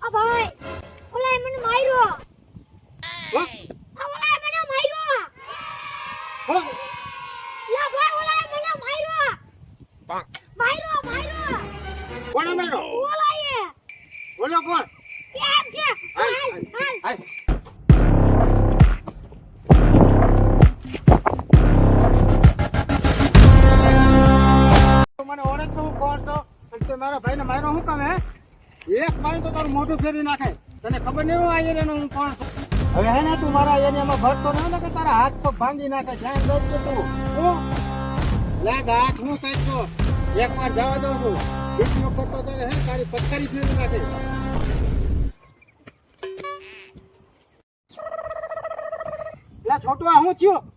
આ ભાઈ ઓલા મને માર્યો. હા? આ ઓલા મને માર્યો. હા? લા ભાઈ ઓલા મને માર્યો. માર્યો. કોણે માર્યો? ઓલાએ. બોલો કોણ? કેમ છે? હાલ. હાલ. મને ઓળખશો હું કોણ છો? અને તે મારા ભાઈને માર્યો શું કામ હે? એક મારે તો તારું મોઢું ફેરવી નાખે. તને ખબર નહીં હું આ એરિયાનો હું કોણ છું? હવે હે ને તું મારા એરિયામાં ભરતો ન ને કે તારા હાથ પગ ભાંગી નાખે. ધ્યાન રાખજે તું. હું લાગ હાથ હું કાઢતો. એક વાર જવા દઉં છું. બીજો પત્તો તારે હે તારી પથ્થરી ફેરવી નાખે. લા છોટું આ હું થયું?